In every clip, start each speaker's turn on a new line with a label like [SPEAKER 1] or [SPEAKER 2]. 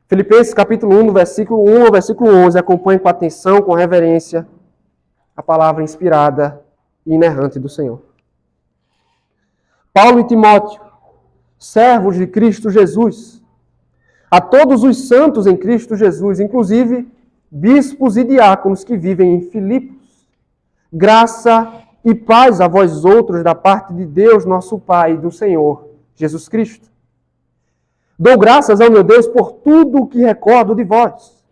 [SPEAKER 1] Filipenses capítulo 1, do versículo 1 ao versículo 11, acompanhe com atenção, com reverência, a palavra inspirada e inerrante do Senhor. Paulo e Timóteo, servos de Cristo Jesus, a todos os santos em Cristo Jesus, inclusive bispos e diáconos que vivem em Filipos, graça e paz a vós outros da parte de Deus, nosso Pai, e do Senhor Jesus Cristo. Dou graças ao meu Deus por tudo o que recordo de vós,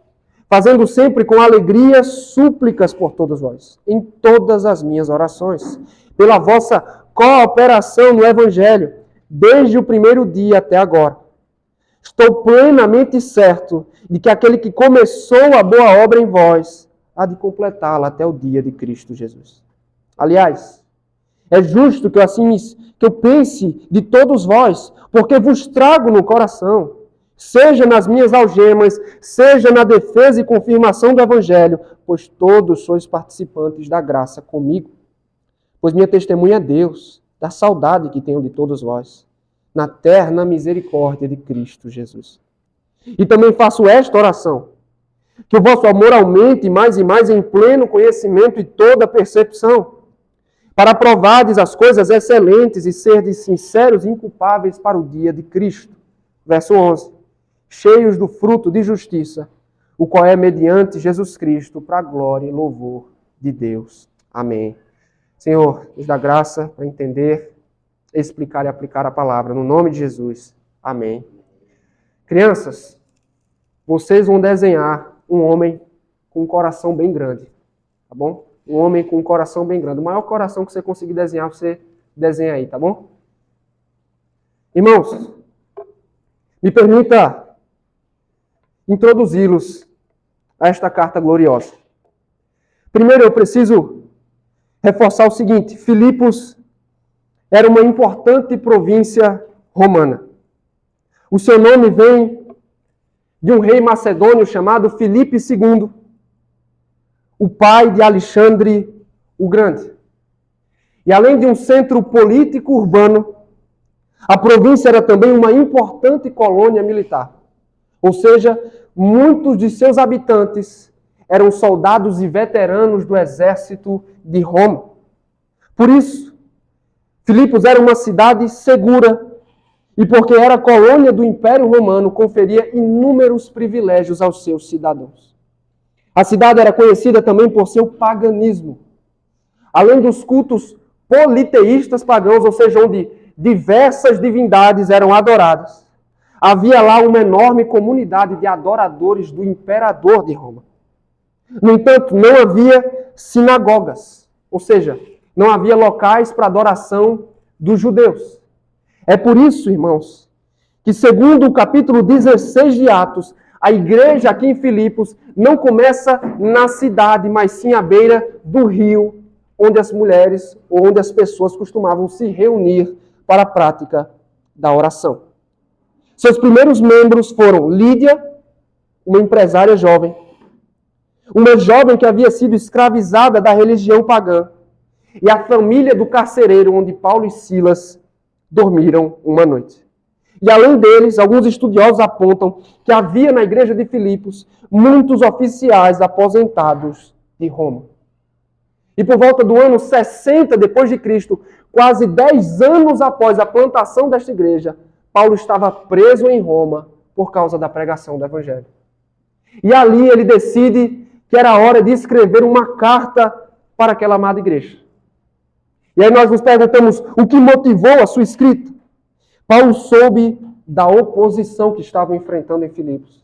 [SPEAKER 1] fazendo sempre com alegria súplicas por todos vós, em todas as minhas orações, pela vossa cooperação no Evangelho, desde o primeiro dia até agora. Estou plenamente certo de que aquele que começou a boa obra em vós há de completá-la até o dia de Cristo Jesus. Aliás, é justo que eu pense de todos vós, porque vos trago no coração, seja nas minhas algemas, seja na defesa e confirmação do Evangelho, pois todos sois participantes da graça comigo. Pois minha testemunha é Deus, da saudade que tenho de todos vós, na terna misericórdia de Cristo Jesus. E também faço esta oração, que o vosso amor aumente mais e mais em pleno conhecimento e toda percepção, para provardes as coisas excelentes e serdes sinceros e inculpáveis para o dia de Cristo. Verso 11. Cheios do fruto de justiça, o qual é mediante Jesus Cristo, para a glória e louvor de Deus. Amém. Senhor, nos dá graça para entender, explicar e aplicar a palavra. No nome de Jesus. Amém. Crianças, vocês vão desenhar um homem com um coração bem grande. Tá bom? Um homem com um coração bem grande. O maior coração que você conseguir desenhar, você desenha aí, tá bom? Irmãos, me permita introduzi-los a esta carta gloriosa. Primeiro, eu preciso reforçar o seguinte: Filipos era uma importante província romana. O seu nome vem de um rei macedônio chamado Filipe II, o pai de Alexandre o Grande. E além de um centro político urbano, a província era também uma importante colônia militar. Ou seja, muitos de seus habitantes eram soldados e veteranos do exército de Roma. Por isso, Filipos era uma cidade segura e, porque era colônia do Império Romano, conferia inúmeros privilégios aos seus cidadãos. A cidade era conhecida também por seu paganismo. Além dos cultos politeístas pagãos, ou seja, onde diversas divindades eram adoradas, havia lá uma enorme comunidade de adoradores do imperador de Roma. No entanto, não havia sinagogas, ou seja, não havia locais para adoração dos judeus. É por isso, irmãos, que segundo o capítulo 16 de Atos, a igreja aqui em Filipos não começa na cidade, mas sim à beira do rio, onde as mulheres ou onde as pessoas costumavam se reunir para a prática da oração. Seus primeiros membros foram Lídia, uma empresária jovem, uma jovem que havia sido escravizada da religião pagã, e a família do carcereiro onde Paulo e Silas dormiram uma noite. E além deles, alguns estudiosos apontam que havia na igreja de Filipos muitos oficiais aposentados de Roma. E por volta do ano 60 depois de Cristo, quase 10 anos após a plantação desta igreja, Paulo estava preso em Roma por causa da pregação do Evangelho. E ali ele decide que era hora de escrever uma carta para aquela amada igreja. E aí nós nos perguntamos o que motivou a sua escrita. Paulo soube da oposição que estavam enfrentando em Filipos.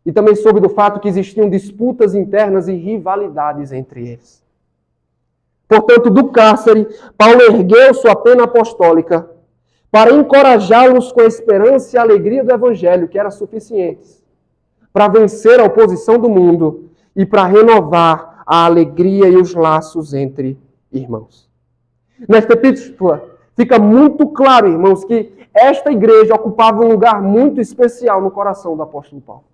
[SPEAKER 1] E também soube do fato que existiam disputas internas e rivalidades entre eles. Portanto, do cárcere, Paulo ergueu sua pena apostólica para encorajá-los com a esperança e a alegria do Evangelho, que eram suficientes para vencer a oposição do mundo e para renovar a alegria e os laços entre irmãos. Nesta epístola, fica muito claro, irmãos, que esta igreja ocupava um lugar muito especial no coração do apóstolo Paulo.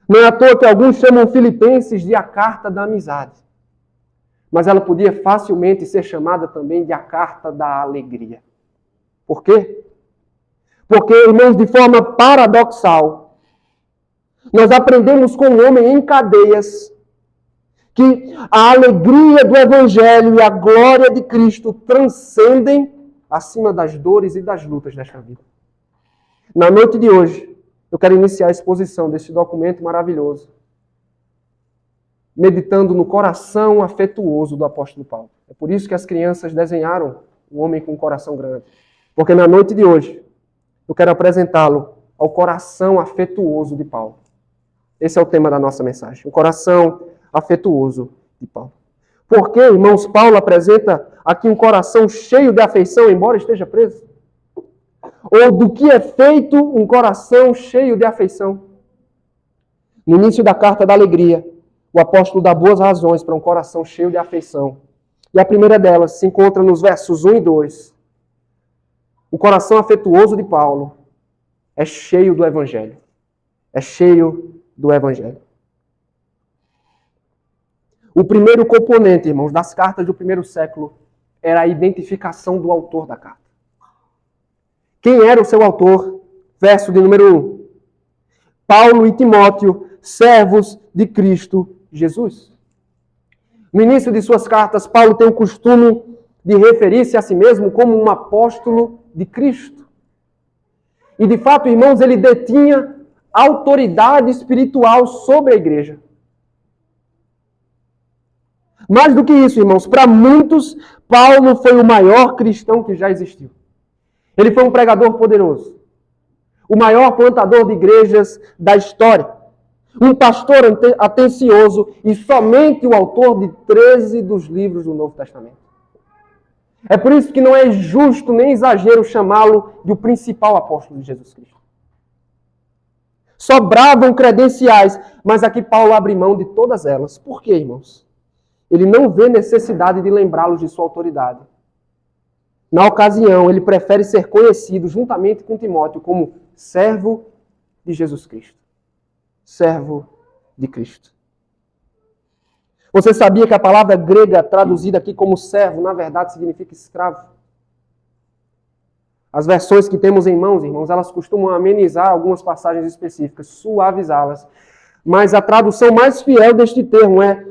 [SPEAKER 1] Não é à toa que alguns chamam Filipenses de a carta da amizade. Mas ela podia facilmente ser chamada também de a carta da alegria. Por quê? Porque, irmãos, de forma paradoxal, nós aprendemos com o homem em cadeias que a alegria do Evangelho e a glória de Cristo transcendem acima das dores e das lutas desta vida. Na noite de hoje, eu quero iniciar a exposição deste documento maravilhoso, meditando no coração afetuoso do apóstolo Paulo. É por isso que as crianças desenharam um homem com um coração grande. Porque na noite de hoje, eu quero apresentá-lo ao coração afetuoso de Paulo. Esse é o tema da nossa mensagem, o coração afetuoso de Paulo. Porque, irmãos, Paulo apresenta aqui um coração cheio de afeição, embora esteja preso? Ou do que é feito um coração cheio de afeição? No início da carta da alegria, o apóstolo dá boas razões para um coração cheio de afeição. E a primeira delas se encontra nos versos 1 e 2. O coração afetuoso de Paulo é cheio do Evangelho. É cheio do Evangelho. O primeiro componente, irmãos, das cartas do primeiro século era a identificação do autor da carta. Quem era o seu autor? Verso de número 1. Paulo e Timóteo, servos de Cristo Jesus. No início de suas cartas, Paulo tem o costume de referir-se a si mesmo como um apóstolo de Cristo. E de fato, irmãos, ele detinha autoridade espiritual sobre a igreja. Mais do que isso, irmãos, para muitos, Paulo foi o maior cristão que já existiu. Ele foi um pregador poderoso, o maior plantador de igrejas da história, um pastor atencioso e somente o autor de 13 dos livros do Novo Testamento. É por isso que não é justo nem exagero chamá-lo de o principal apóstolo de Jesus Cristo. Sobravam credenciais, mas aqui Paulo abre mão de todas elas. Por quê, irmãos? Ele não vê necessidade de lembrá-los de sua autoridade. Na ocasião, ele prefere ser conhecido, juntamente com Timóteo, como servo de Jesus Cristo. Servo de Cristo. Você sabia que a palavra grega traduzida aqui como servo, na verdade, significa escravo? As versões que temos em mãos, irmãos, elas costumam amenizar algumas passagens específicas, suavizá-las. Mas a tradução mais fiel deste termo é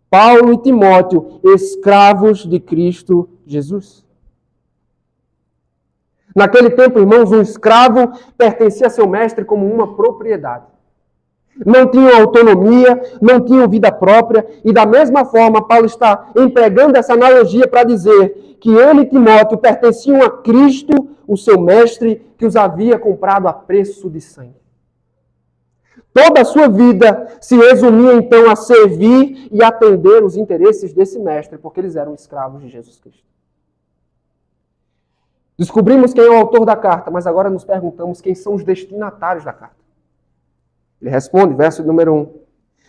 [SPEAKER 1] Paulo e Timóteo, escravos de Cristo Jesus. Naquele tempo, irmãos, um escravo pertencia a seu mestre como uma propriedade. Não tinham autonomia, não tinham vida própria, e da mesma forma, Paulo está empregando essa analogia para dizer que ele e Timóteo pertenciam a Cristo, o seu mestre, que os havia comprado a preço de sangue. Toda a sua vida se resumia então a servir e atender os interesses desse mestre, porque eles eram escravos de Jesus Cristo. Descobrimos quem é o autor da carta, mas agora nos perguntamos quem são os destinatários da carta. Ele responde, verso número 1.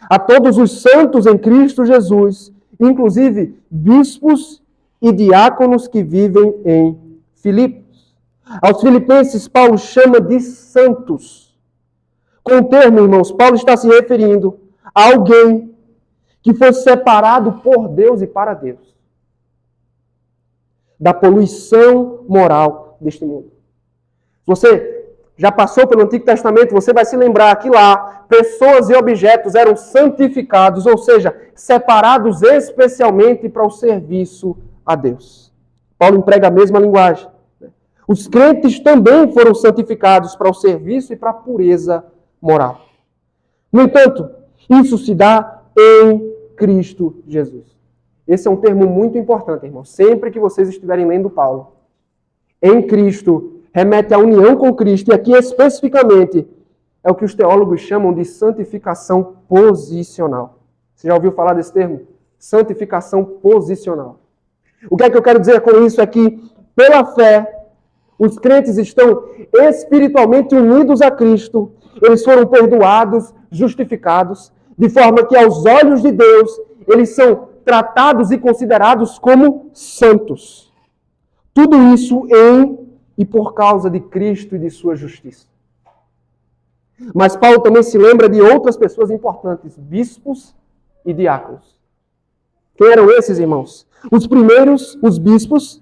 [SPEAKER 1] A todos os santos em Cristo Jesus, inclusive bispos e diáconos que vivem em Filipos. Aos filipenses, Paulo chama de santos. Com o termo, irmãos, Paulo está se referindo a alguém que foi separado por Deus e para Deus da poluição moral deste mundo. Você já passou pelo Antigo Testamento, você vai se lembrar que lá pessoas e objetos eram santificados, ou seja, separados especialmente para o serviço a Deus. Paulo emprega a mesma linguagem. Os crentes também foram santificados para o serviço e para a pureza moral. No entanto, isso se dá em Cristo Jesus. Esse é um termo muito importante, irmão. Sempre que vocês estiverem lendo Paulo, em Cristo remete à união com Cristo, e aqui especificamente é o que os teólogos chamam de santificação posicional. Você já ouviu falar desse termo? Santificação posicional. O que é que eu quero dizer com isso é que, pela fé, os crentes estão espiritualmente unidos a Cristo. Eles foram perdoados, justificados, de forma que aos olhos de Deus, eles são tratados e considerados como santos. Tudo isso em e por causa de Cristo e de sua justiça. Mas Paulo também se lembra de outras pessoas importantes, bispos e diáconos. Quem eram esses, irmãos? Os primeiros, os bispos,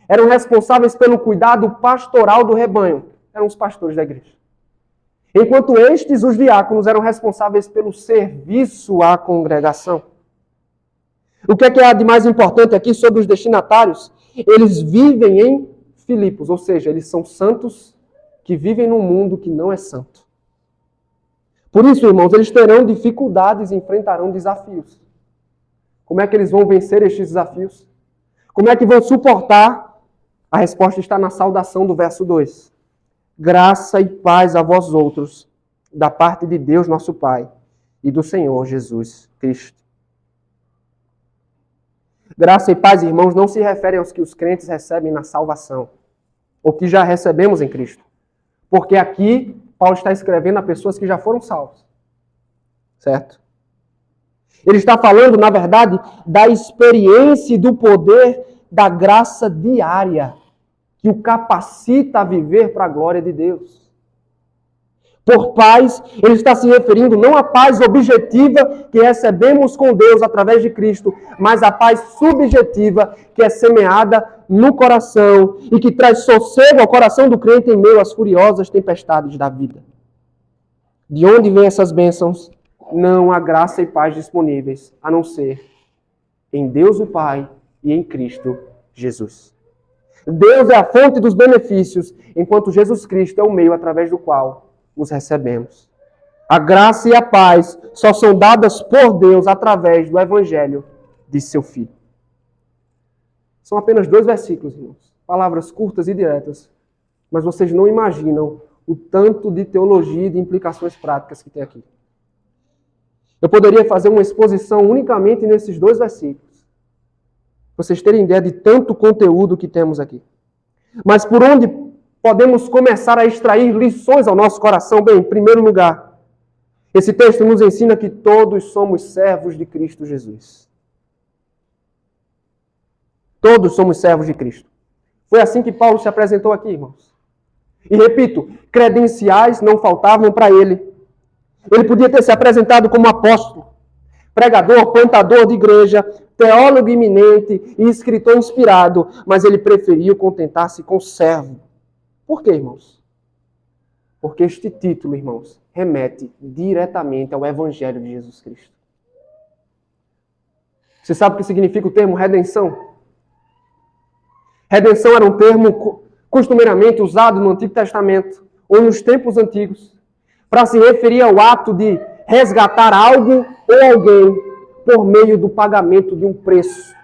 [SPEAKER 1] eram responsáveis pelo cuidado pastoral do rebanho. eram os pastores da igreja. Enquanto estes, os diáconos, eram responsáveis pelo serviço à congregação. O que é de mais importante aqui sobre os destinatários? Eles vivem em Filipos, ou seja, eles são santos que vivem num mundo que não é santo. Por isso, irmãos, eles terão dificuldades e enfrentarão desafios. Como é que eles vão vencer estes desafios? Como é que vão suportar? A resposta está na saudação do verso 2. Graça e paz a vós outros, da parte de Deus nosso Pai e do Senhor Jesus Cristo. Graça e paz, irmãos, não se referem aos que os crentes recebem na salvação, ou que já recebemos em Cristo. Porque aqui, Paulo está escrevendo a pessoas que já foram salvos. Certo? Ele está falando, na verdade, da experiência e do poder da graça diária que o capacita a viver para a glória de Deus. Por paz, ele está se referindo não à paz objetiva que recebemos com Deus através de Cristo, mas à paz subjetiva que é semeada no coração e que traz sossego ao coração do crente em meio às furiosas tempestades da vida. De onde vêm essas bênçãos? Não há graça e paz disponíveis, a não ser em Deus o Pai e em Cristo Jesus. Deus é a fonte dos benefícios, enquanto Jesus Cristo é o meio através do qual os recebemos. A graça e a paz só são dadas por Deus através do Evangelho de seu Filho. São apenas 2 versículos, irmãos. Palavras curtas e diretas, mas vocês não imaginam o tanto de teologia e de implicações práticas que tem aqui. Eu poderia fazer uma exposição unicamente nesses 2 versículos. Vocês terem ideia de tanto conteúdo que temos aqui. Mas por onde podemos começar a extrair lições ao nosso coração? Bem, em primeiro lugar, esse texto nos ensina que todos somos servos de Cristo Jesus. Todos somos servos de Cristo. Foi assim que Paulo se apresentou aqui, irmãos. E repito, credenciais não faltavam para ele. Ele podia ter se apresentado como apóstolo, pregador, plantador de igreja, teólogo iminente e escritor inspirado, mas ele preferiu contentar-se com servo. Por quê, irmãos? Porque este título, irmãos, remete diretamente ao Evangelho de Jesus Cristo. Você sabe o que significa o termo redenção? Redenção era um termo costumeiramente usado no Antigo Testamento ou nos tempos antigos para se referir ao ato de resgatar algo ou alguém por meio do pagamento de um preço.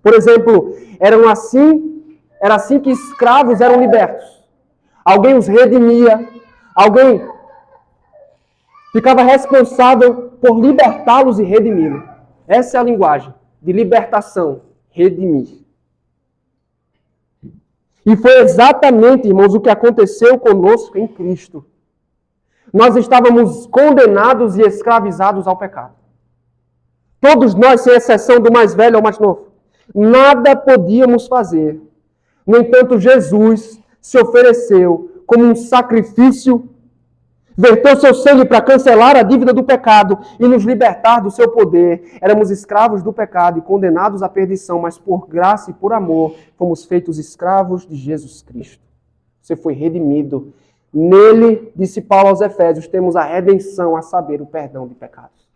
[SPEAKER 1] Por exemplo, era assim que escravos eram libertos. Alguém os redimia, alguém ficava responsável por libertá-los e redimi-los. Essa é a linguagem de libertação, redimir. E foi exatamente, irmãos, o que aconteceu conosco em Cristo. Nós estávamos condenados e escravizados ao pecado. Todos nós, sem exceção do mais velho ao mais novo. Nada podíamos fazer. No entanto, Jesus se ofereceu como um sacrifício, verteu seu sangue para cancelar a dívida do pecado e nos libertar do seu poder. Éramos escravos do pecado e condenados à perdição, mas por graça e por amor fomos feitos escravos de Jesus Cristo. Você foi redimido. Nele, disse Paulo aos Efésios, temos a redenção, a saber, o perdão de pecados.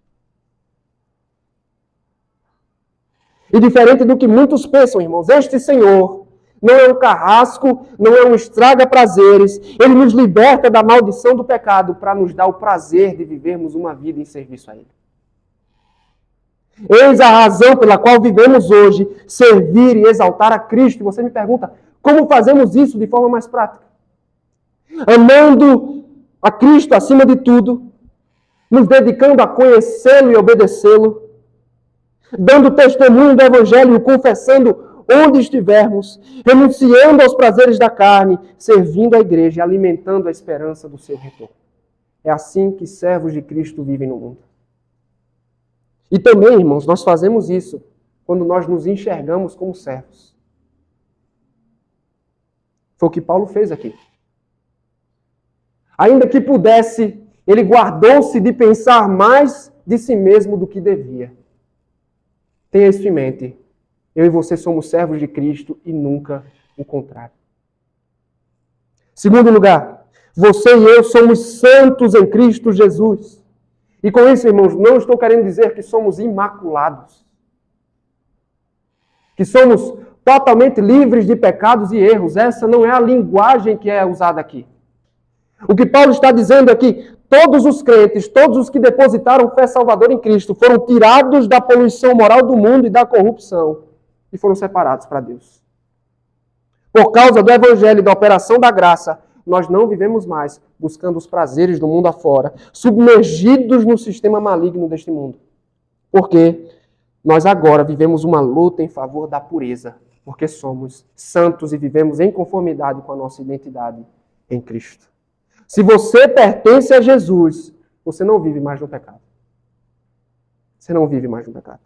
[SPEAKER 1] E diferente do que muitos pensam, irmãos, este Senhor não é um carrasco, não é um estraga-prazeres. Ele nos liberta da maldição do pecado para nos dar o prazer de vivermos uma vida em serviço a Ele. Eis a razão pela qual vivemos hoje, servir e exaltar a Cristo. E você me pergunta, como fazemos isso de forma mais prática? Amando a Cristo acima de tudo, nos dedicando a conhecê-lo e obedecê-lo, dando testemunho do Evangelho e confessando onde estivermos, renunciando aos prazeres da carne, servindo a igreja e alimentando a esperança do seu retorno. É assim que servos de Cristo vivem no mundo. E também, irmãos, nós fazemos isso quando nós nos enxergamos como servos. Foi o que Paulo fez aqui. Ainda que pudesse, ele guardou-se de pensar mais de si mesmo do que devia. Tenha isso em mente. Eu e você somos servos de Cristo e nunca o contrário. Segundo lugar, Você e eu somos santos em Cristo Jesus. E com isso, irmãos, não estou querendo dizer que somos imaculados. Que somos totalmente livres de pecados e erros. Essa não é a linguagem que é usada aqui. O que Paulo está dizendo é que todos os crentes, todos os que depositaram fé salvadora em Cristo, foram tirados da poluição moral do mundo e da corrupção e foram separados para Deus. Por causa do Evangelho e da operação da graça, nós não vivemos mais buscando os prazeres do mundo afora, submergidos no sistema maligno deste mundo. Porque nós agora vivemos uma luta em favor da pureza, porque somos santos e vivemos em conformidade com a nossa identidade em Cristo. Se você pertence a Jesus, você não vive mais no pecado. Você não vive mais no pecado.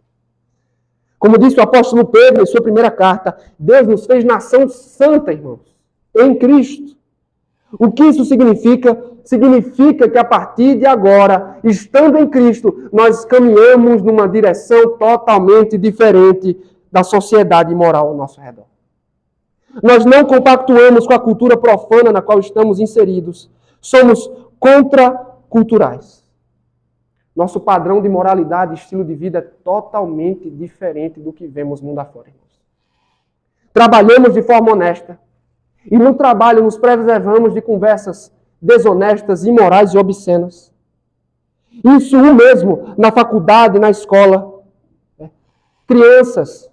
[SPEAKER 1] Como disse o apóstolo Pedro em sua primeira carta, Deus nos fez nação santa, irmãos, em Cristo. O que isso significa? Significa que a partir de agora, estando em Cristo, nós caminhamos numa direção totalmente diferente da sociedade moral ao nosso redor. Nós não compactuamos com a cultura profana na qual estamos inseridos. Somos contraculturais. Nosso padrão de moralidade e estilo de vida é totalmente diferente do que vemos mundo afora, irmãos. Trabalhamos de forma honesta. E no trabalho nos preservamos de conversas desonestas, imorais e obscenas. Isso o mesmo na faculdade, na escola. Crianças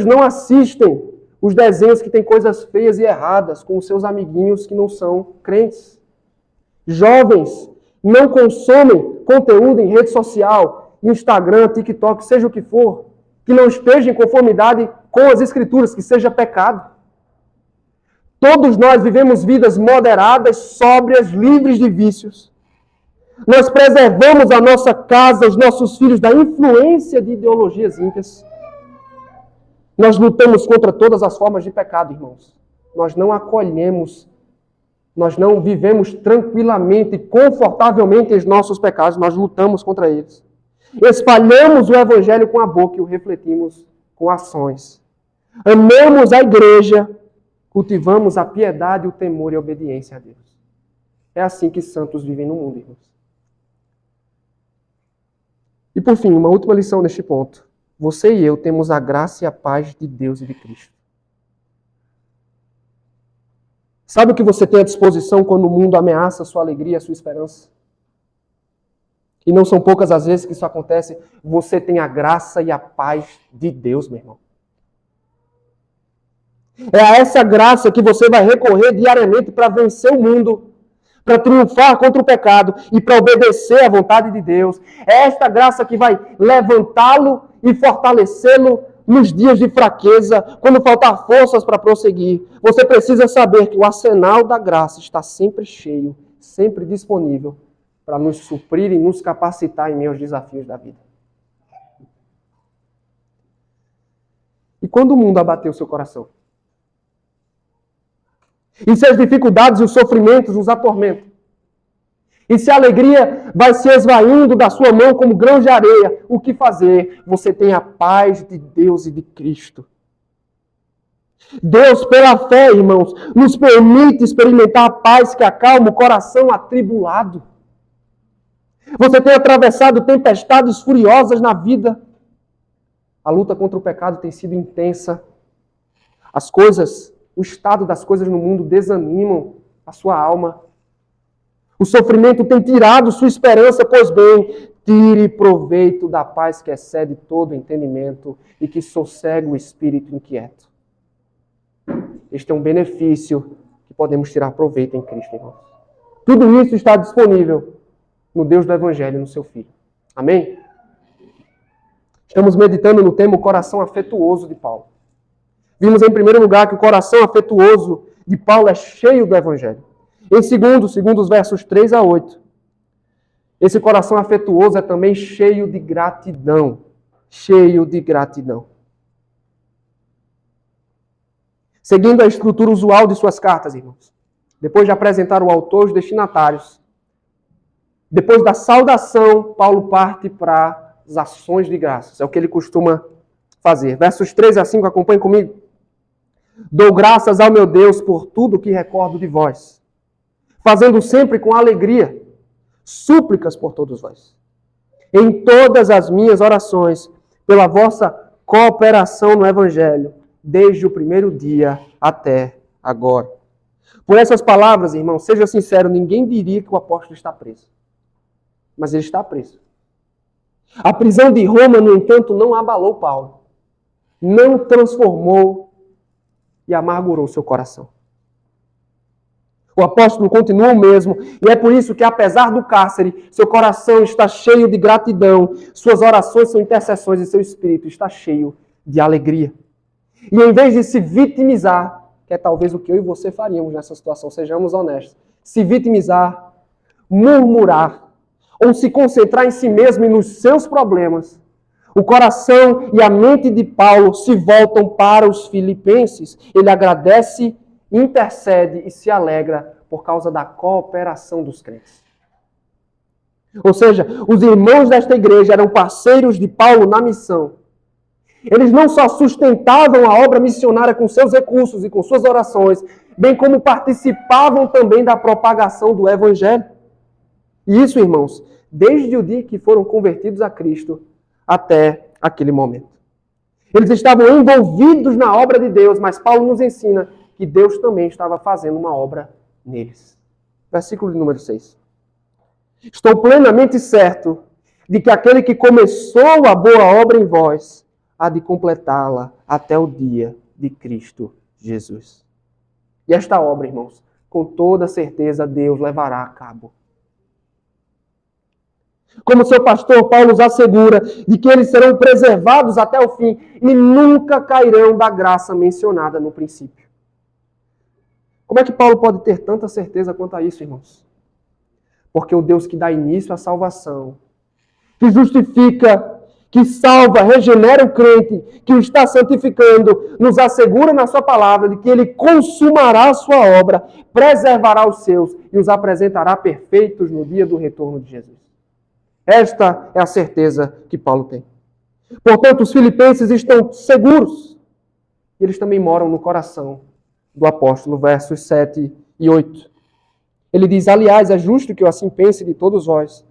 [SPEAKER 1] não assistem os desenhos que têm coisas feias e erradas com os seus amiguinhos que não são crentes. Jovens não consomem conteúdo em rede social, Instagram, TikTok, seja o que for, que não esteja em conformidade com as Escrituras, que seja pecado. Todos nós vivemos vidas moderadas, sóbrias, livres de vícios. Nós preservamos a nossa casa, os nossos filhos da influência de ideologias ímpias. Nós lutamos contra todas as formas de pecado, irmãos. Nós não acolhemos, nós não vivemos tranquilamente, confortavelmente os nossos pecados, nós lutamos contra eles. Espalhamos o Evangelho com a boca e o refletimos com ações. Amamos a igreja, cultivamos a piedade, o temor e a obediência a Deus. É assim que santos vivem no mundo, irmãos. E por fim, uma última lição neste ponto. Você e eu temos a graça e a paz de Deus e de Cristo. Sabe o que você tem à disposição quando o mundo ameaça a sua alegria, a sua esperança? E não são poucas as vezes que isso acontece. Você tem a graça e a paz de Deus, meu irmão. É a essa graça que você vai recorrer diariamente para vencer o mundo, para triunfar contra o pecado e para obedecer à vontade de Deus. É esta graça que vai levantá-lo e fortalecê-lo nos dias de fraqueza, quando faltar forças para prosseguir. Você precisa saber que o arsenal da graça está sempre cheio, sempre disponível para nos suprir e nos capacitar em meio aos desafios da vida. E quando o mundo abateu o seu coração? E se as dificuldades e os sofrimentos nos atormentam? E se a alegria vai se esvaindo da sua mão como grãos de areia, o que fazer? Você tem a paz de Deus e de Cristo. Deus, pela fé, irmãos, nos permite experimentar a paz que acalma o coração atribulado. Você tem atravessado tempestades furiosas na vida. A luta contra o pecado tem sido intensa. O estado das coisas no mundo desanimam a sua alma. O sofrimento tem tirado sua esperança, pois bem, tire proveito da paz que excede todo entendimento e que sossega o espírito inquieto. Este é um benefício que podemos tirar proveito em Cristo, irmãos. Tudo isso está disponível no Deus do Evangelho, no seu Filho. Amém? Estamos meditando no tema o coração afetuoso de Paulo. Vimos em primeiro lugar que o coração afetuoso de Paulo é cheio do Evangelho. Em segundo os versos 3 a 8, esse coração afetuoso é também cheio de gratidão. Cheio de gratidão. Seguindo a estrutura usual de suas cartas, irmãos. Depois de apresentar o autor e os destinatários, depois da saudação, Paulo parte para as ações de graças. É o que ele costuma fazer. Versos 3 a 5, acompanhem comigo. Dou graças ao meu Deus por tudo que recordo de vós. fazendo sempre com alegria súplicas por todos vós, em todas as minhas orações, pela vossa cooperação no Evangelho, desde o primeiro dia até agora. Por essas palavras, irmão, seja sincero, ninguém diria que o apóstolo está preso. Mas ele está preso. A prisão de Roma, no entanto, não abalou Paulo. Não transformou e amargurou seu coração. O apóstolo continua o mesmo, e é por isso que, apesar do cárcere, seu coração está cheio de gratidão, suas orações são intercessões e seu espírito está cheio de alegria. E em vez de se vitimizar, que é talvez o que eu e você faríamos nessa situação, sejamos honestos, se vitimizar, murmurar, ou se concentrar em si mesmo e nos seus problemas, o coração e a mente de Paulo se voltam para os filipenses. Ele agradece, intercede e se alegra por causa da cooperação dos crentes. Ou seja, os irmãos desta igreja eram parceiros de Paulo na missão. Eles não só sustentavam a obra missionária com seus recursos e com suas orações, bem como participavam também da propagação do Evangelho. E isso, irmãos, desde o dia que foram convertidos a Cristo até aquele momento. Eles estavam envolvidos na obra de Deus, mas Paulo nos ensina que Deus também estava fazendo uma obra neles. Versículo de número 6. Estou plenamente certo de que aquele que começou a boa obra em vós há de completá-la até o dia de Cristo Jesus. E esta obra, irmãos, com toda certeza Deus levará a cabo. Como seu pastor, Paulo nos assegura de que eles serão preservados até o fim e nunca cairão da graça mencionada no princípio. Como é que Paulo pode ter tanta certeza quanto a isso, irmãos? Porque o Deus que dá início à salvação, que justifica, que salva, regenera o crente, que o está santificando, nos assegura na sua palavra de que ele consumará a sua obra, preservará os seus e os apresentará perfeitos no dia do retorno de Jesus. Esta é a certeza que Paulo tem. Portanto, os filipenses estão seguros. E eles também moram no coração do apóstolo, versos 7 e 8. Ele diz, aliás, é justo que eu assim pense de todos vós,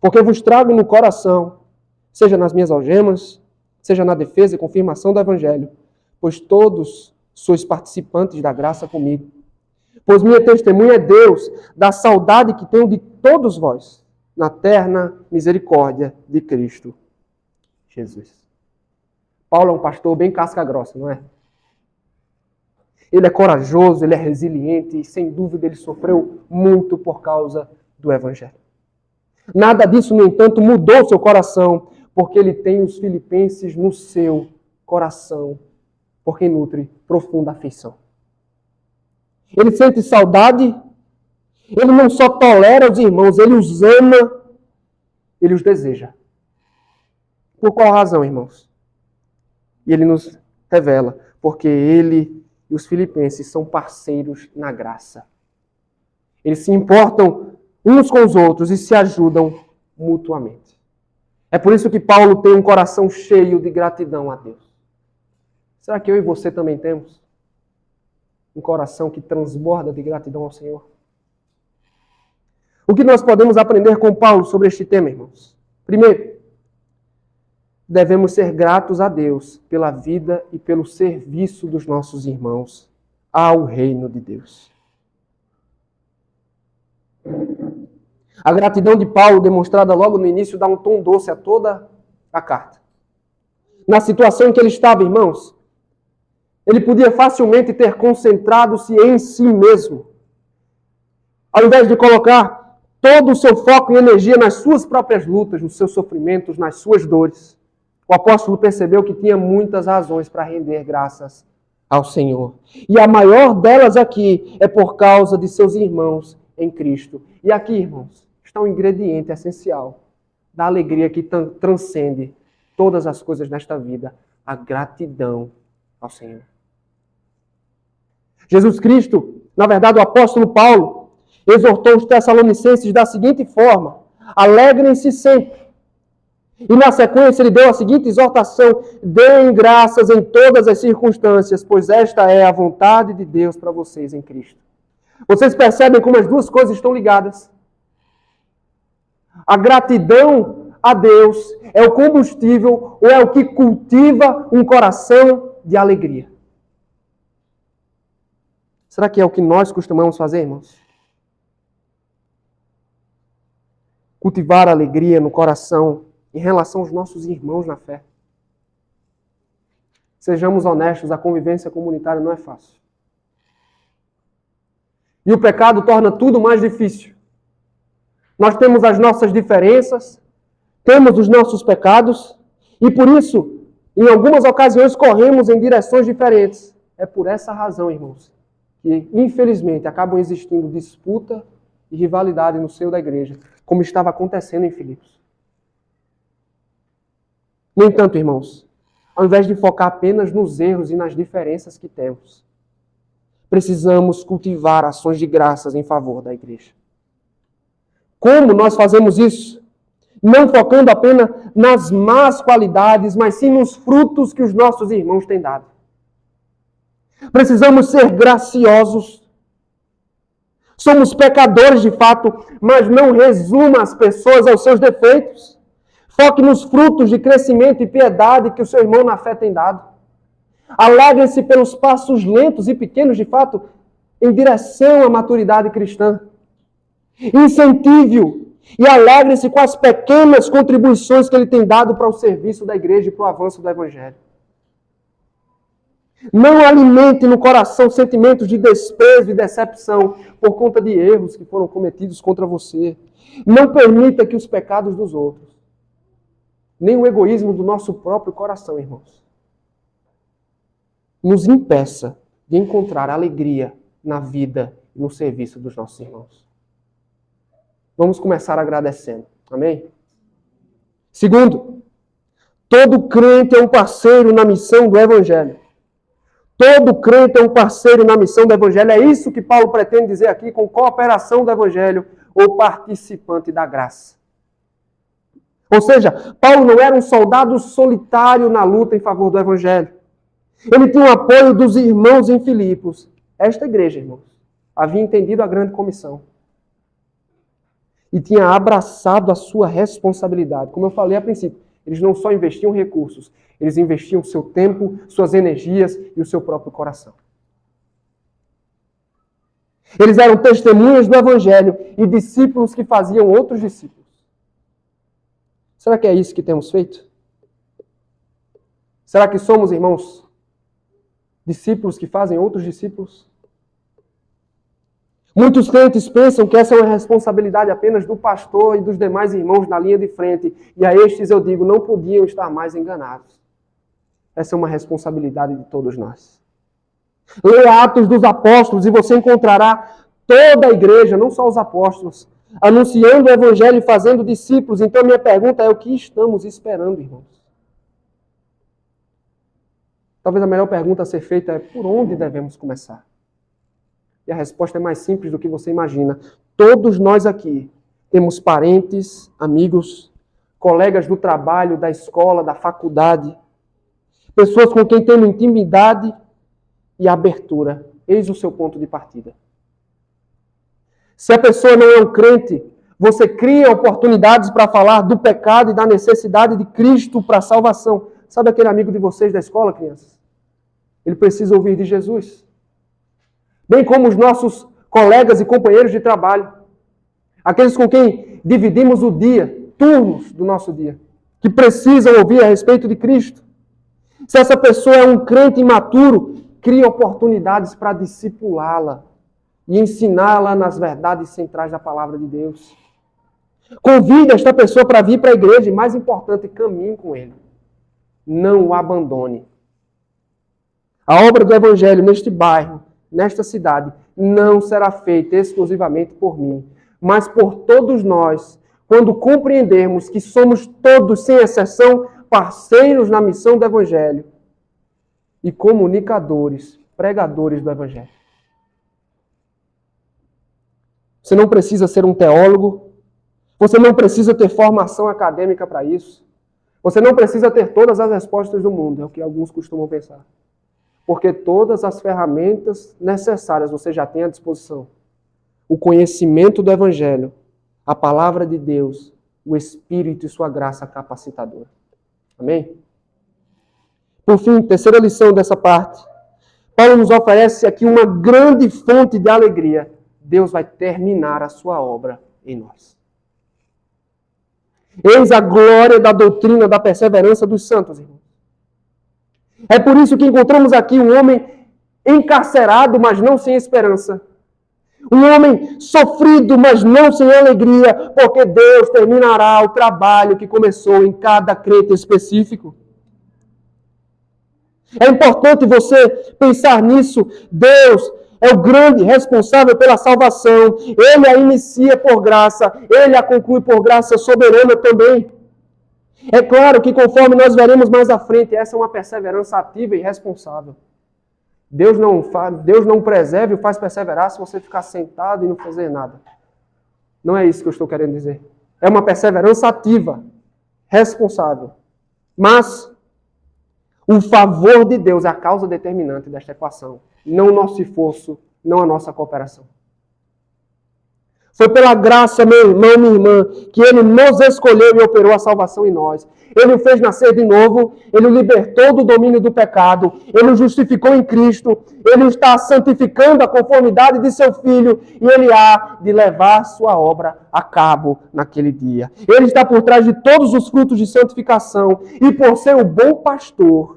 [SPEAKER 1] porque eu vos trago no coração, seja nas minhas algemas, seja na defesa e confirmação do Evangelho, pois todos sois participantes da graça comigo. Pois minha testemunha é Deus, da saudade que tenho de todos vós, na terna misericórdia de Cristo Jesus. Paulo é um pastor bem casca grossa, não é? Ele é corajoso, ele é resiliente e, sem dúvida, ele sofreu muito por causa do Evangelho. Nada disso, no entanto, mudou seu coração, porque ele tem os filipenses no seu coração, porque nutre profunda afeição. Ele sente saudade, ele não só tolera os irmãos, ele os ama, ele os deseja. Por qual razão, irmãos? E ele nos revela, porque ele e os filipenses são parceiros na graça. Eles se importam uns com os outros e se ajudam mutuamente. É por isso que Paulo tem um coração cheio de gratidão a Deus. Será que eu e você também temos um coração que transborda de gratidão ao Senhor? O que nós podemos aprender com Paulo sobre este tema, irmãos? Primeiro, devemos ser gratos a Deus pela vida e pelo serviço dos nossos irmãos ao reino de Deus. A gratidão de Paulo, demonstrada logo no início, dá um tom doce a toda a carta. Na situação em que ele estava, irmãos, ele podia facilmente ter concentrado-se em si mesmo, ao invés de colocar todo o seu foco e energia nas suas próprias lutas, nos seus sofrimentos, nas suas dores. O apóstolo percebeu que tinha muitas razões para render graças ao Senhor. E a maior delas aqui é por causa de seus irmãos em Cristo. E aqui, irmãos, está um ingrediente essencial da alegria que transcende todas as coisas nesta vida, a gratidão ao Senhor. Jesus Cristo, na verdade, o apóstolo Paulo, exortou os Tessalonicenses da seguinte forma: alegrem-se sempre. E na sequência ele deu a seguinte exortação: deem graças em todas as circunstâncias, pois esta é a vontade de Deus para vocês em Cristo. Vocês percebem como as duas coisas estão ligadas? A gratidão a Deus é o combustível ou é o que cultiva um coração de alegria. Será que é o que nós costumamos fazer, irmãos? Cultivar alegria no coração em relação aos nossos irmãos na fé. Sejamos honestos, a convivência comunitária não é fácil. E o pecado torna tudo mais difícil. Nós temos as nossas diferenças, temos os nossos pecados, e por isso, em algumas ocasiões, corremos em direções diferentes. É por essa razão, irmãos, que infelizmente acabam existindo disputa e rivalidade no seio da igreja, como estava acontecendo em Filipos. No entanto, irmãos, ao invés de focar apenas nos erros e nas diferenças que temos, precisamos cultivar ações de graças em favor da igreja. Como nós fazemos isso? Não focando apenas nas más qualidades, mas sim nos frutos que os nossos irmãos têm dado. Precisamos ser graciosos. Somos pecadores de fato, mas não resuma as pessoas aos seus defeitos. Foque nos frutos de crescimento e piedade que o seu irmão na fé tem dado. Alegrem-se pelos passos lentos e pequenos, de fato, em direção à maturidade cristã. Incentive-o e alegre-se com as pequenas contribuições que ele tem dado para o serviço da igreja e para o avanço do Evangelho. Não alimente no coração sentimentos de desprezo e decepção por conta de erros que foram cometidos contra você. Não permita que os pecados dos outros, nem o egoísmo do nosso próprio coração, irmãos, nos impeça de encontrar alegria na vida e no serviço dos nossos irmãos. Vamos começar agradecendo. Amém? Segundo, todo crente é um parceiro na missão do Evangelho. Todo crente é um parceiro na missão do Evangelho. É isso que Paulo pretende dizer aqui com cooperação do Evangelho ou participante da graça. Ou seja, Paulo não era um soldado solitário na luta em favor do Evangelho. Ele tinha o apoio dos irmãos em Filipos. Esta igreja, irmãos, havia entendido a grande comissão. E tinha abraçado a sua responsabilidade. Como eu falei a princípio, eles não só investiam recursos, eles investiam seu tempo, suas energias e o seu próprio coração. Eles eram testemunhas do Evangelho e discípulos que faziam outros discípulos. Será que é isso que temos feito? Será que somos, irmãos, discípulos que fazem outros discípulos? Muitos crentes pensam que essa é uma responsabilidade apenas do pastor e dos demais irmãos na linha de frente. E a estes eu digo, não podiam estar mais enganados. Essa é uma responsabilidade de todos nós. Leia Atos dos Apóstolos e você encontrará toda a igreja, não só os apóstolos, anunciando o Evangelho e fazendo discípulos. Então minha pergunta é, o que estamos esperando, irmãos? Talvez a melhor pergunta a ser feita é, por onde devemos começar? E a resposta é mais simples do que você imagina. Todos nós aqui temos parentes, amigos, colegas do trabalho, da escola, da faculdade, pessoas com quem temos intimidade e abertura. Eis o seu ponto de partida. Se a pessoa não é um crente, você cria oportunidades para falar do pecado e da necessidade de Cristo para a salvação. Sabe aquele amigo de vocês da escola, crianças? Ele precisa ouvir de Jesus. Bem como os nossos colegas e companheiros de trabalho. Aqueles com quem dividimos o dia, turnos do nosso dia, que precisam ouvir a respeito de Cristo. Se essa pessoa é um crente imaturo, crie oportunidades para discipulá-la e ensiná-la nas verdades centrais da palavra de Deus. Convide esta pessoa para vir para a igreja e, mais importante, caminhe com ele. Não o abandone. A obra do Evangelho neste bairro, nesta cidade, não será feita exclusivamente por mim, mas por todos nós, quando compreendermos que somos todos, sem exceção, parceiros na missão do Evangelho e comunicadores, pregadores do Evangelho. Você não precisa ser um teólogo, você não precisa ter formação acadêmica para isso, você não precisa ter todas as respostas do mundo, é o que alguns costumam pensar. Porque todas as ferramentas necessárias você já tem à disposição. o conhecimento do Evangelho, a palavra de Deus, o Espírito e sua graça capacitadora. Amém? Por fim, terceira lição dessa parte. Paulo nos oferece aqui uma grande fonte de alegria. Deus vai terminar a sua obra em nós. Eis a glória da doutrina da perseverança dos santos, irmãos. É por isso que encontramos aqui um homem encarcerado, mas não sem esperança. Um homem sofrido, mas não sem alegria, porque Deus terminará o trabalho que começou em cada crente específico. É importante você pensar nisso. Deus é o grande responsável pela salvação. Ele a inicia por graça, Ele a conclui por graça soberana também. É claro que conforme nós veremos mais à frente, essa é uma perseverança ativa e responsável. Deus não preserva e faz perseverar se você ficar sentado e não fazer nada. Não é isso que eu estou querendo dizer. É uma perseverança ativa, responsável. Mas o favor de Deus é a causa determinante desta equação. Não o nosso esforço, não a nossa cooperação. Foi pela graça, meu irmão, minha irmã, que Ele nos escolheu e operou a salvação em nós. Ele o fez nascer de novo, Ele o libertou do domínio do pecado, Ele o justificou em Cristo, Ele está santificando a conformidade de seu Filho e Ele há de levar sua obra a cabo naquele dia. Ele está por trás de todos os frutos de santificação e por ser o bom pastor,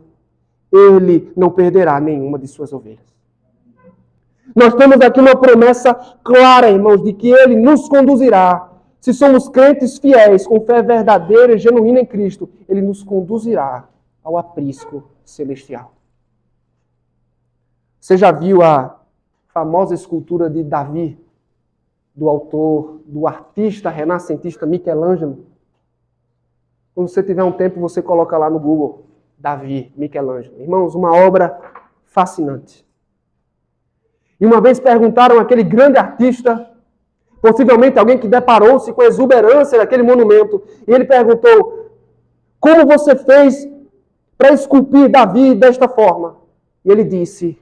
[SPEAKER 1] Ele não perderá nenhuma de suas ovelhas. Nós temos aqui uma promessa clara, irmãos, de que Ele nos conduzirá. Se somos crentes fiéis, com fé verdadeira e genuína em Cristo, Ele nos conduzirá ao aprisco celestial. Você já viu a famosa escultura de Davi, do artista renascentista Michelangelo? Quando você tiver um tempo, você coloca lá no Google, Davi, Michelangelo. Irmãos, uma obra fascinante. E uma vez perguntaram àquele grande artista, possivelmente alguém que deparou-se com a exuberância daquele monumento, e ele perguntou, como você fez para esculpir Davi desta forma? E ele disse,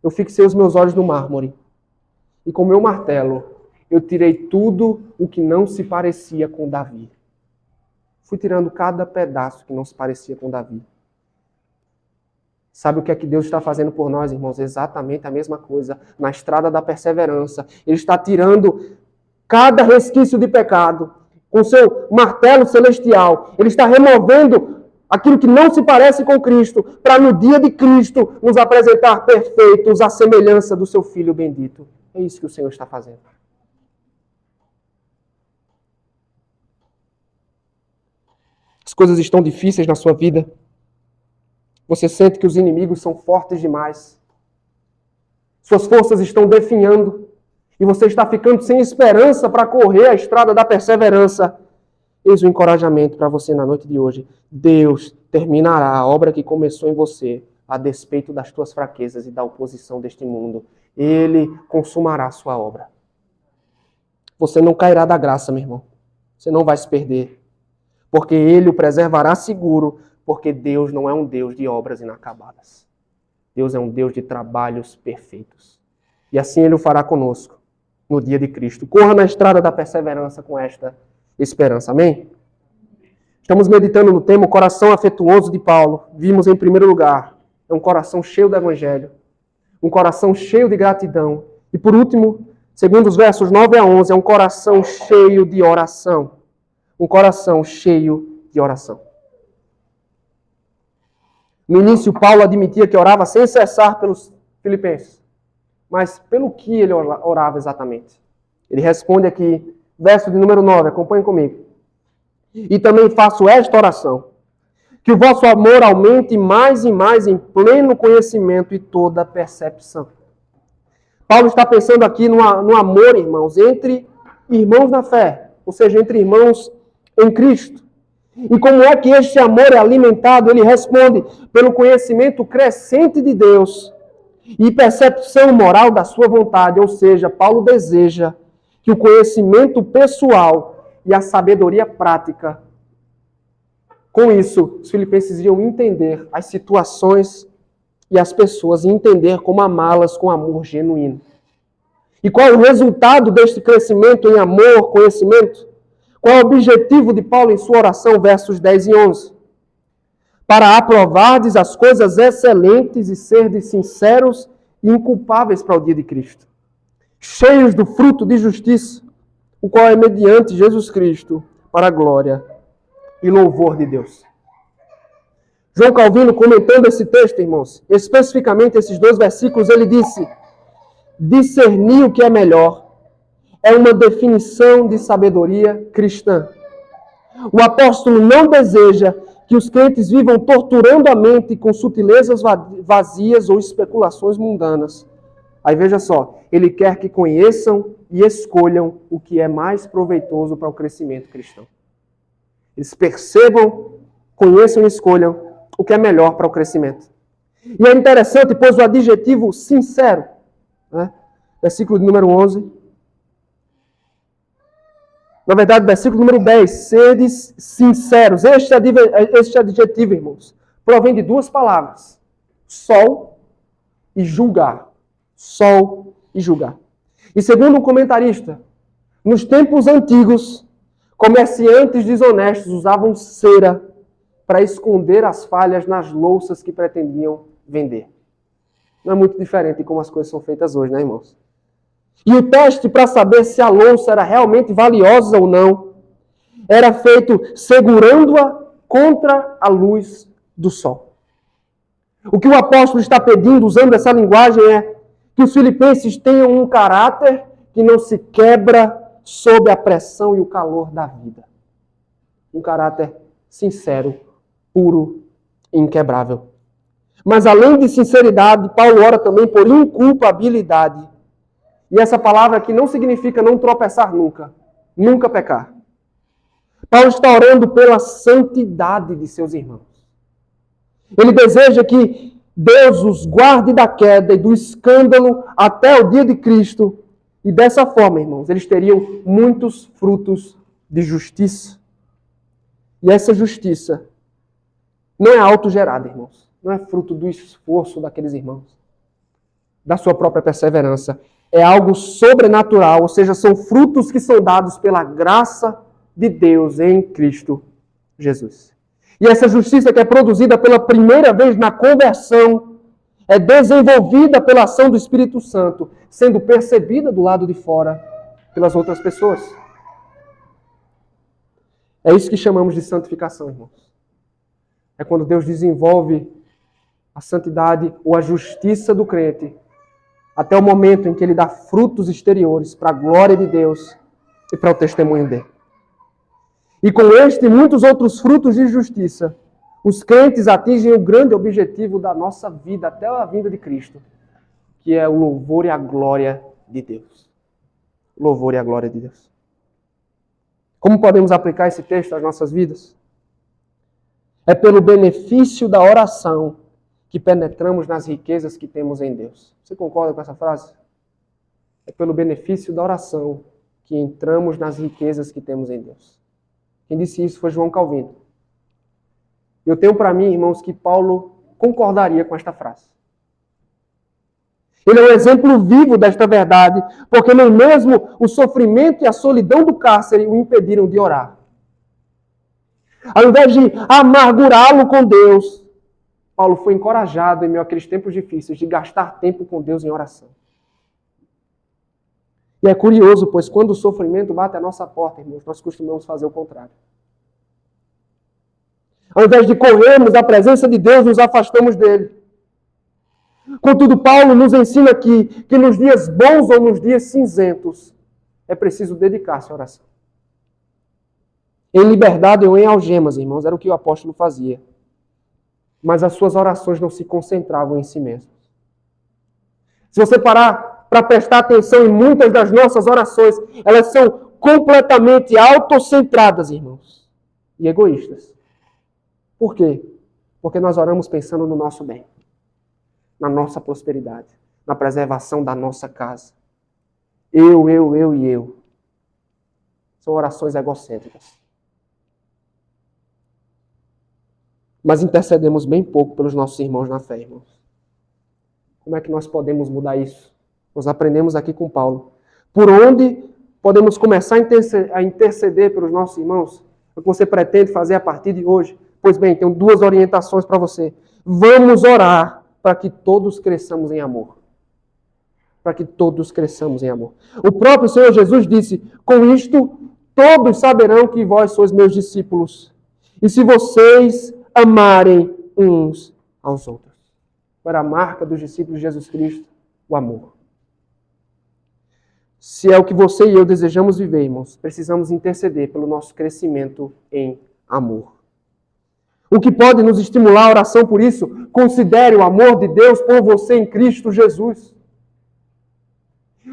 [SPEAKER 1] eu fixei os meus olhos no mármore, e com meu martelo eu tirei tudo o que não se parecia com Davi. Fui tirando cada pedaço que não se parecia com Davi. Sabe o que é que Deus está fazendo por nós, irmãos? Exatamente a mesma coisa. Na estrada da perseverança. Ele está tirando cada resquício de pecado com seu martelo celestial. Ele está removendo aquilo que não se parece com Cristo, para no dia de Cristo nos apresentar perfeitos à semelhança do seu Filho bendito. É isso que o Senhor está fazendo. As coisas estão difíceis na sua vida. Você sente que os inimigos são fortes demais. Suas forças estão definhando. E você está ficando sem esperança para correr a estrada da perseverança. Eis o encorajamento para você na noite de hoje. Deus terminará a obra que começou em você, a despeito das tuas fraquezas e da oposição deste mundo. Ele consumará a sua obra. Você não cairá da graça, meu irmão. Você não vai se perder. Porque Ele o preservará seguro, porque Deus não é um Deus de obras inacabadas. Deus é um Deus de trabalhos perfeitos. E assim Ele o fará conosco no dia de Cristo. Corra na estrada da perseverança com esta esperança. Amém? Estamos meditando no tema o coração afetuoso de Paulo. Vimos em primeiro lugar, é um coração cheio do Evangelho. Um coração cheio de gratidão. E por último, segundo os versos 9 a 11, é um coração cheio de oração. Um coração cheio de oração. No início, Paulo admitia que orava sem cessar pelos filipenses. Mas pelo que ele orava exatamente? Ele responde aqui, verso de número 9, acompanhe comigo. E também faço esta oração, que o vosso amor aumente mais e mais em pleno conhecimento e toda percepção. Paulo está pensando aqui no amor, irmãos, entre irmãos na fé, ou seja, entre irmãos em Cristo. E como é que este amor é alimentado? Ele responde pelo conhecimento crescente de Deus e percepção moral da sua vontade. Ou seja, Paulo deseja que o conhecimento pessoal e a sabedoria prática, com isso, os filipenses iriam entender as situações e as pessoas e entender como amá-las com amor genuíno. E qual é o resultado deste crescimento em amor, conhecimento? Qual é o objetivo de Paulo em sua oração, versos 10 e 11? Para aprovardes as coisas excelentes e serdes sinceros e inculpáveis para o dia de Cristo, cheios do fruto de justiça, o qual é mediante Jesus Cristo, para a glória e louvor de Deus. João Calvino, comentando esse texto, irmãos, especificamente esses 2 versículos, ele disse: discernir o que é melhor é uma definição de sabedoria cristã. O apóstolo não deseja que os crentes vivam torturando a mente com sutilezas vazias ou especulações mundanas. Aí veja só, ele quer que conheçam e escolham o que é mais proveitoso para o crescimento cristão. Eles percebam, conheçam e escolham o que é melhor para o crescimento. E é interessante, pois o adjetivo sincero, né? Versículo número 11. Na verdade, versículo número 10. Seres sinceros. Este adjetivo, irmãos, provém de 2 palavras. Sol e julgar. Sol e julgar. E segundo um comentarista, nos tempos antigos, comerciantes desonestos usavam cera para esconder as falhas nas louças que pretendiam vender. Não é muito diferente de como as coisas são feitas hoje, né, irmãos? E o teste para saber se a louça era realmente valiosa ou não, era feito segurando-a contra a luz do sol. O que o apóstolo está pedindo, usando essa linguagem, é que os filipenses tenham um caráter que não se quebra sob a pressão e o calor da vida. Um caráter sincero, puro e inquebrável. Mas além de sinceridade, Paulo ora também por inculpabilidade. E essa palavra aqui não significa não tropeçar nunca. Nunca pecar. Paulo está orando pela santidade de seus irmãos. Ele deseja que Deus os guarde da queda e do escândalo até o dia de Cristo. E dessa forma, irmãos, eles teriam muitos frutos de justiça. E essa justiça não é autogerada, irmãos. Não é fruto do esforço daqueles irmãos, da sua própria perseverança. É algo sobrenatural, ou seja, são frutos que são dados pela graça de Deus em Cristo Jesus. E essa justiça que é produzida pela primeira vez na conversão é desenvolvida pela ação do Espírito Santo, sendo percebida do lado de fora pelas outras pessoas. É isso que chamamos de santificação, irmãos. É quando Deus desenvolve a santidade ou a justiça do crente até o momento em que ele dá frutos exteriores para a glória de Deus e para o testemunho dele. E com este e muitos outros frutos de justiça, os crentes atingem o grande objetivo da nossa vida até a vinda de Cristo, que é o louvor e a glória de Deus. O louvor e a glória de Deus. Como podemos aplicar esse texto às nossas vidas? É pelo benefício da oração que penetramos nas riquezas que temos em Deus. Você concorda com essa frase? É pelo benefício da oração que entramos nas riquezas que temos em Deus. Quem disse isso foi João Calvino. Eu tenho para mim, irmãos, que Paulo concordaria com esta frase. Ele é um exemplo vivo desta verdade, porque nem mesmo o sofrimento e a solidão do cárcere o impediram de orar. Ao invés de amargurá-lo com Deus, Paulo foi encorajado, em meio àqueles tempos difíceis, de gastar tempo com Deus em oração. E é curioso, pois quando o sofrimento bate à nossa porta, irmãos, nós costumamos fazer o contrário. Ao invés de corrermos da presença de Deus, nos afastamos dele. Contudo, Paulo nos ensina aqui que nos dias bons ou nos dias cinzentos, é preciso dedicar-se à oração. Em liberdade ou em algemas, irmãos, era o que o apóstolo fazia. Mas as suas orações não se concentravam em si mesmas. Se você parar para prestar atenção em muitas das nossas orações, elas são completamente autocentradas, irmãos, e egoístas. Por quê? Porque nós oramos pensando no nosso bem, na nossa prosperidade, na preservação da nossa casa. Eu e eu. São orações egocêntricas. Mas intercedemos bem pouco pelos nossos irmãos na fé, irmãos. Como é que nós podemos mudar isso? Nós aprendemos aqui com Paulo. Por onde podemos começar a interceder pelos nossos irmãos? O que você pretende fazer a partir de hoje? Pois bem, tenho 2 orientações para você. Vamos orar para que todos cresçamos em amor. Para que todos cresçamos em amor. O próprio Senhor Jesus disse, com isto todos saberão que vós sois meus discípulos. E se vocês amarem uns aos outros. Para a marca dos discípulos de Jesus Cristo, o amor. Se é o que você e eu desejamos viver, irmãos, precisamos interceder pelo nosso crescimento em amor. O que pode nos estimular a oração por isso? Considere o amor de Deus por você em Cristo Jesus.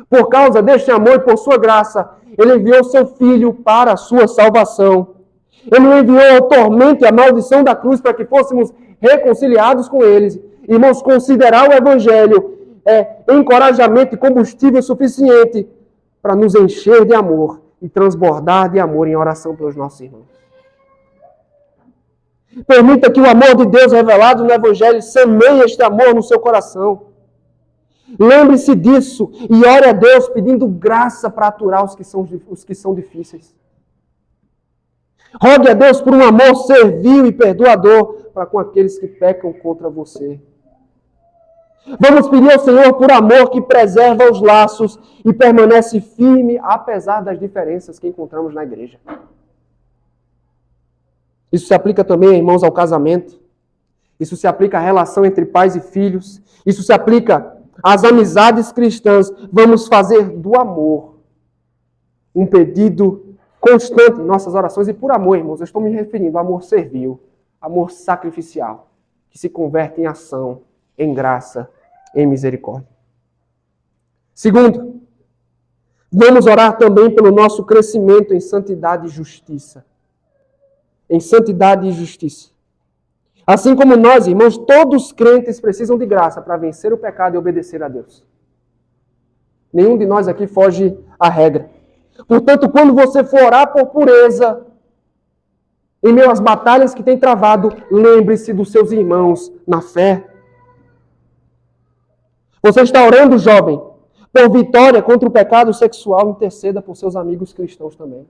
[SPEAKER 1] Por causa deste amor e por sua graça, Ele enviou seu Filho para a sua salvação. Ele enviou ao tormento e a maldição da cruz para que fôssemos reconciliados com eles. Irmãos, considerar o Evangelho é encorajamento e combustível suficiente para nos encher de amor e transbordar de amor em oração pelos nossos irmãos. Permita que o amor de Deus revelado no Evangelho semeie este amor no seu coração. Lembre-se disso e ore a Deus pedindo graça para aturar os que são difíceis. Rogue a Deus por um amor servil e perdoador para com aqueles que pecam contra você. Vamos pedir ao Senhor por amor que preserva os laços e permanece firme apesar das diferenças que encontramos na igreja. Isso se aplica também, irmãos, ao casamento. Isso se aplica à relação entre pais e filhos. Isso se aplica às amizades cristãs. Vamos fazer do amor um pedido constante em nossas orações. E por amor, irmãos, eu estou me referindo ao amor servil, amor sacrificial, que se converte em ação, em graça, em misericórdia. Segundo, vamos orar também pelo nosso crescimento em santidade e justiça. Em santidade e justiça. Assim como nós, irmãos, todos os crentes precisam de graça para vencer o pecado e obedecer a Deus. Nenhum de nós aqui foge à regra. Portanto, quando você for orar por pureza, em meio às batalhas que tem travado, lembre-se dos seus irmãos na fé. Você está orando, jovem, por vitória contra o pecado sexual, interceda por seus amigos cristãos também.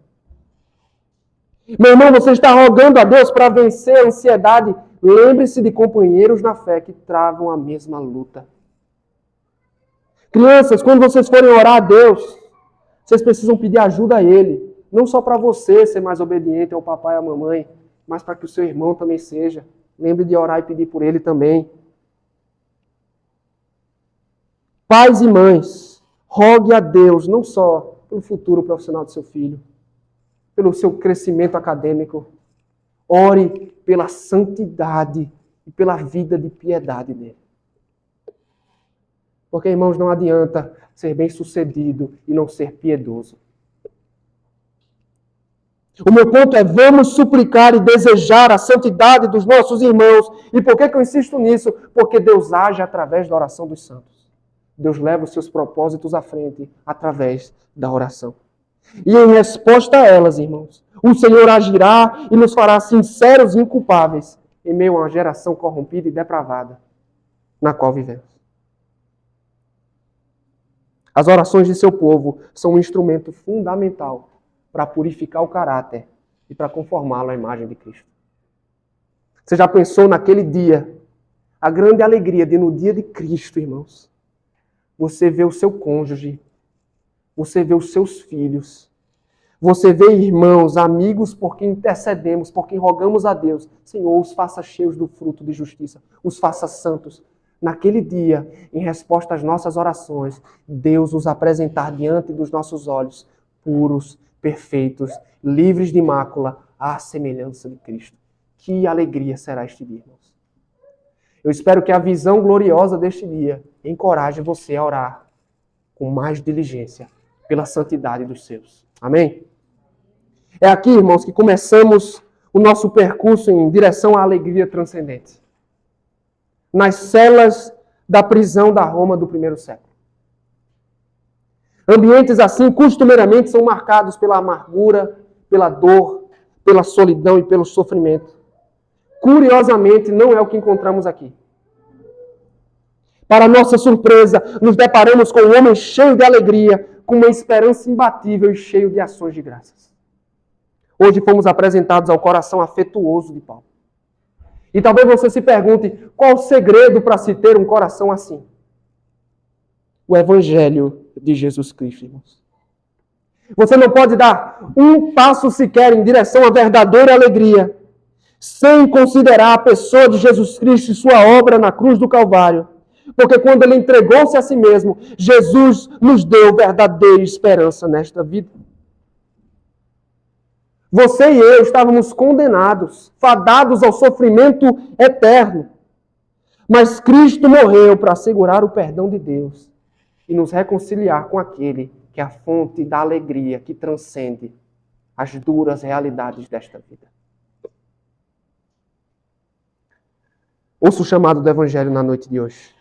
[SPEAKER 1] Meu irmão, você está rogando a Deus para vencer a ansiedade. Lembre-se de companheiros na fé que travam a mesma luta. Crianças, quando vocês forem orar a Deus, vocês precisam pedir ajuda a Ele. Não só para você ser mais obediente ao papai e à mamãe, mas para que o seu irmão também seja. Lembre de orar e pedir por ele também. Pais e mães, rogue a Deus não só pelo futuro profissional do seu filho, pelo seu crescimento acadêmico. Ore pela santidade e pela vida de piedade dele. Porque, irmãos, não adianta ser bem-sucedido e não ser piedoso. O meu ponto é, vamos suplicar e desejar a santidade dos nossos irmãos. E por que eu insisto nisso? Porque Deus age através da oração dos santos. Deus leva os seus propósitos à frente através da oração. E em resposta a elas, irmãos, o Senhor agirá e nos fará sinceros e inculpáveis em meio a uma geração corrompida e depravada na qual vivemos. As orações de seu povo são um instrumento fundamental para purificar o caráter e para conformá-lo à imagem de Cristo. Você já pensou naquele dia, a grande alegria de no dia de Cristo, irmãos, você vê o seu cônjuge, você vê os seus filhos, você vê irmãos, amigos por quem intercedemos, por quem rogamos a Deus, Senhor, os faça cheios do fruto de justiça, os faça santos. Naquele dia, em resposta às nossas orações, Deus os apresentar diante dos nossos olhos, puros, perfeitos, livres de mácula, à semelhança de Cristo. Que alegria será este dia, irmãos. Eu espero que a visão gloriosa deste dia encoraje você a orar com mais diligência pela santidade dos seus. Amém? É aqui, irmãos, que começamos o nosso percurso em direção à alegria transcendente. Nas celas da prisão da Roma do primeiro século. Ambientes assim, costumeiramente, são marcados pela amargura, pela dor, pela solidão e pelo sofrimento. Curiosamente, não é o que encontramos aqui. Para nossa surpresa, nos deparamos com um homem cheio de alegria, com uma esperança imbatível e cheio de ações de graças. Hoje fomos apresentados ao coração afetuoso de Paulo. E talvez você se pergunte, qual o segredo para se ter um coração assim? O Evangelho de Jesus Cristo, irmãos. Você não pode dar um passo sequer em direção à verdadeira alegria, sem considerar a pessoa de Jesus Cristo e sua obra na cruz do Calvário. Porque quando ele entregou-se a si mesmo, Jesus nos deu verdadeira esperança nesta vida. Você e eu estávamos condenados, fadados ao sofrimento eterno. Mas Cristo morreu para assegurar o perdão de Deus e nos reconciliar com aquele que é a fonte da alegria que transcende as duras realidades desta vida. Ouça o chamado do Evangelho na noite de hoje.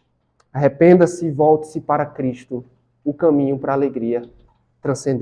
[SPEAKER 1] Arrependa-se e volte-se para Cristo, o caminho para a alegria transcendente.